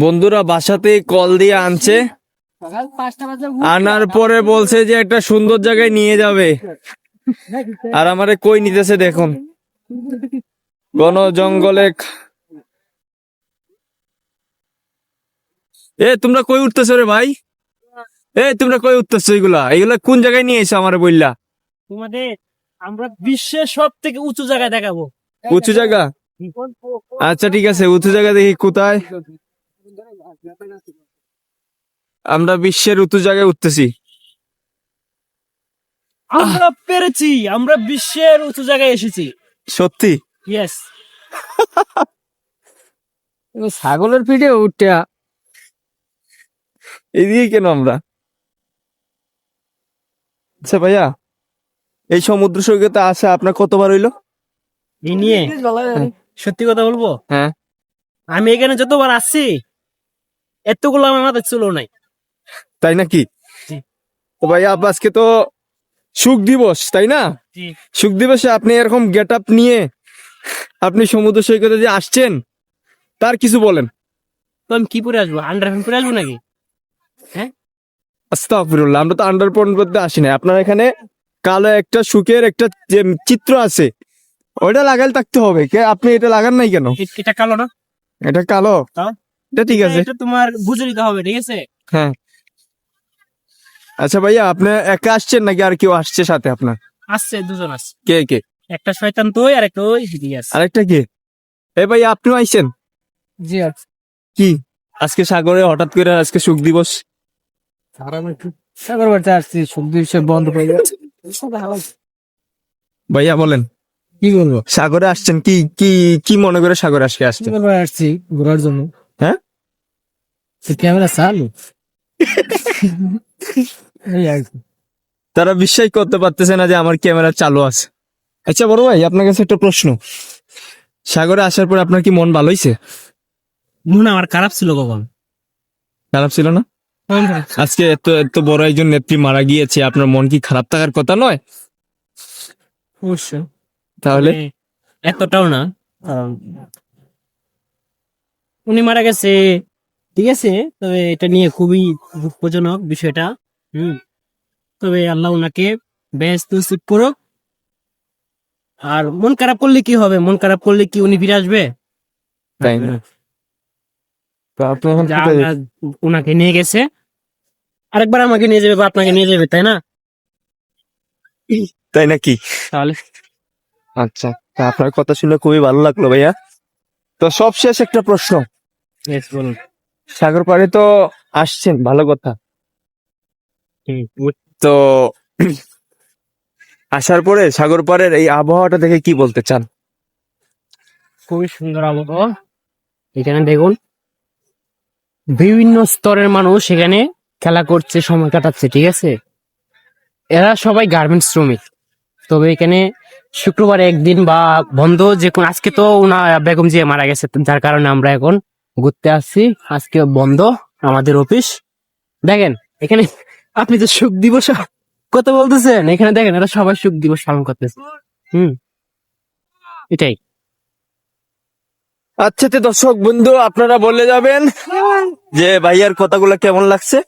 বন্ধুরা বাসাতে কল দিয়ে আনছে, আনার পরে বলছে যে একটা সুন্দর জায়গায় নিয়ে যাবে, আর আমারে কই নিতেছে দেখুন, ঘন জঙ্গলে। তোমরা কই উঠতেছো রে ভাই? তোমরা কই উঠতেছো? এগুলা কোন জায়গায় নিয়ে এসো আমারে বললা? তোমাদের আমরা বিশ্বের সব থেকে উঁচু জায়গায় দেখাবো। উঁচু জায়গা? আচ্ছা ঠিক আছে, উঁচু জায়গা দেখি কোথায়। আমরা বিশ্বের উঁচু জায়গায় উঠতেছি। আমরা পেরেছি, আমরা বিশ্বের উঁচু জায়গায় এসেছি। সত্যি? ইয়েস। ছাগলের পিঠে উঠতে এদিকে কেন আমরা? আচ্ছা ভাইয়া, এই সমুদ্র সৈকতে আসা আপনার কতবার হইলো? এই নিয়ে সত্যি কথা বলবো, হ্যাঁ, আমি এখানে যতবার আসছি এতগুলো আমার মাথায় ছিল নাই। তাই নাকি? জি। তো ভাইয়া আজকে তো সুখ দিবস, তাই না? জি। সুখ দিবসে আপনি এরকম গেট আপ নিয়ে আপনি সমুদ্র সৈকতে যে আসছেন, তার কিছু বলেন। তো আমি কি পরে আসবো? আন্ডারপ্যান্ট পরে আসবো নাকি? হ্যাঁ, আস্তাগফিরুল্লাহ, আমরা তো আন্ডারপন করতে আসি না। আপনার এখানে কালো একটা সুখের একটা যে চিত্র আছে, ওইটা লাগাল থাকতে হবে। কে আপনি এটা লাগান নাই কেন? এটা কালো না? এটা কালো? তাও? এটা ঠিক আছে। এটা তোমার বুঝে নিতে হবে, ঠিক আছে? হ্যাঁ। আচ্ছা ভাইয়া, আপনি একা আসছেন নাকি আর কেউ আসছে সাথে আপনার? আসছে, দুজন আসছে। কে কে? একটা শয়তান তুই আর একটা ওই দিদি আছে। আরেকটা কে? ভাইয়া আপনিও আইছেন? জি আছে। কি আজকে সাগরে হঠাৎ করে আজকে সুখ দিবস? সাগর বাড়িতে আসছি, সুখ দিবসে বন্ধ হয়ে যাচ্ছে। ভাইয়া বলেন, কি বলবো? সাগরে আসছেন কি কি কি মনে করে সাগরে আজকে আসছেন? আসছি ঘোরার জন্য। হ্যাঁ, ক্যামেরা চালু। তারা বিশ্বাস করতে পারতেছে না যে আমার ক্যামেরা চালু আছে। আচ্ছা বড় ভাই, আপনার কাছে একটা প্রশ্ন, সাগরে আসার পর আপনার কি মন ভালো হয়েছে? মন আমার খারাপ ছিল কখন? খারাপ ছিল না? আজকে এত এত বড় একজন নেত্রী মারা গিয়েছে, আপনার মন কি খারাপ থাকার কথা নয়? অবশ্য। তাহলে এতটাও না। উনি মারা গেছে, ঠিক আছে, তবে এটা নিয়ে খুবই দুঃখজনক বিষয়টা। তবে আল্লাহ উনাকে বেহেশত নসিব করুক। আর মন খারাপ করলে কি হবে? মন খারাপ করলে কি উনি ফিরে আসবে? তাই না? তো আপনি এখন যা কোথায়? আল্লাহ উনাকে নিয়ে গেছে, আরেকবার আমাকে নিয়ে যাবে বা আপনাকে নিয়ে যাবে, তাই না? তাই নাকি? তাহলে আচ্ছা, তা আপনার কথা শুনে খুবই ভালো লাগলো ভাইয়া। তো সবশেষ একটা প্রশ্ন, yes, বলুন। সাগর পাড়ে তো আসছেন, ভালো কথা। তো আসার পরে সাগর পাড়ের এই আবহাওয়াটা দেখে কি বলতে চান? খুবই সুন্দর আবহাওয়া। এখানে দেখুন বিভিন্ন স্তরের মানুষ এখানে খেলা করছে, সময় কাটাচ্ছে, ঠিক আছে? এরা সবাই গার্মেন্টস শ্রমিক। তবে এখানে শুক্রবার একদিন বা বন্ধ, যে কোনো, আজকে তো উনা বেগম জিয়া মারা গেছে, যার কারণে আমরা এখন ঘুরতে আসছি। আজকে বন্ধ আমাদের অফিস। দেখেন এখানে, আপনি তো সুখ দিবস কত বলতেছেন, এখানে দেখেন এরা সবাই সুখ দিবস পালন করতেছে। এটাই। আচ্ছা, তো দর্শক বন্ধু আপনারা বলে যাবেন যে ভাইয়ার কথাগুলো কেমন লাগছে।